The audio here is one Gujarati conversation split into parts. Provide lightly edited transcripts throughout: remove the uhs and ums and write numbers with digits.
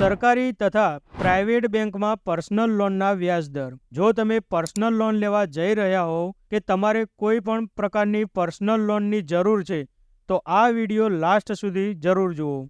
સરકારી તથા પ્રાઇવેટ બેંકમાં પર્સનલ લોનના વ્યાજદર. જો તમે પર્સનલ લોન લેવા જઈ રહ્યા હો કે તમારે કોઈ પણ પ્રકારની પર્સનલ લોનની જરૂર છે તો આ વિડીયો લાસ્ટ સુધી જરૂર જુઓ.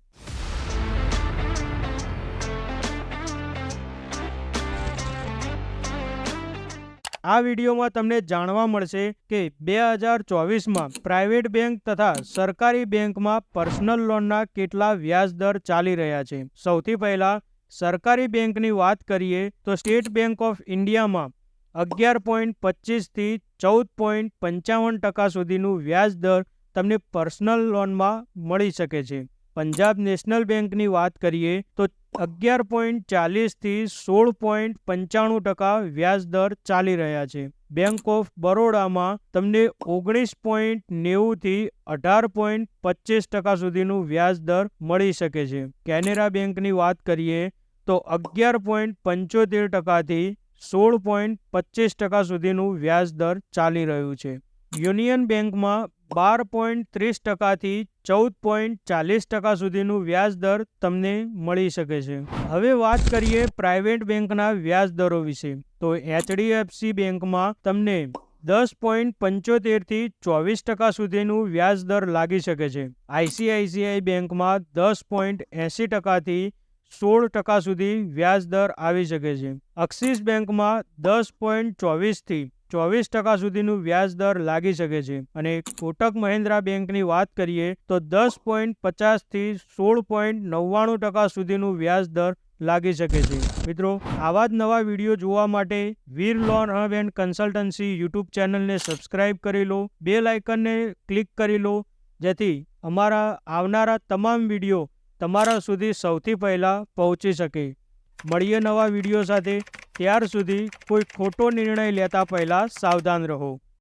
આ વિડીયોમાં તમને જાણવા મળશે કે 2024માં પ્રાઇવેટ બેંક તથા સરકારી બેંકમાં પર્સનલ લોનના કેટલા વ્યાજદર ચાલી રહ્યા છે. સૌથી પહેલા સરકારી બેંકની વાત કરીએ તો સ્ટેટ બેંક ઓફ ઇન્ડિયામાં 11.25 થી 14.55% સુધીનું વ્યાજદર તમને પર્સનલ લોનમાં મળી શકે છે. પંજાબ નેશનલ બેંકની વાત કરીએ તો 11.40 થી 16.95% વ્યાજદર ચાલી રહ્યા છે. બેંક ઓફ બરોડામાં તમને 19.90 થી 18.25% સુધીનું વ્યાજદર મળી શકે છે. કેનેરા બેંકની વાત કરીએ તો 11.75% થી 16.25% સુધીનું વ્યાજદર ચાલી રહ્યું છે. યુનિયન બેંકમાં 12.30% થી 14.40% સુધીનું વ્યાજદર તમને મળી શકે છે. હવે વાત કરીએ પ્રાઇવેટ બેંકના વ્યાજદરો વિશે તો HDFC બેંકમાં તમને 10.75% થી 24% સુધીનું વ્યાજદર લાગી શકે છે. ICICI બેંકમાં 10.80% થી 16% સુધી વ્યાજદર આવી શકે છે. એક્સિસ બેંકમાં 10.24% થી 24% સુધીનું વ્યાજદર લાગી શકે છે. અને કોટક મહિન્દ્રા બેંકની વાત કરીએ તો 10.50% થી 16.99% સુધીનું વ્યાજદર લાગી શકે છે. મિત્રો, આવા જ નવા વિડીયો જોવા માટે Veer loan hub and consultancy YouTube ચેનલને સબસ્ક્રાઇબ કરી લો, બેલ આઇકનને ક્લિક કરી લો, જેથી અમારા આવનારા તમામ વિડીયો તમારા સુધી સૌથી પહેલાં પહોંચી શકે. મળીએ નવા વિડીયો સાથે. ત્યાર સુધી કોઈ ખોટો નિર્ણય લેતા પહેલાં સાવધાન રહો.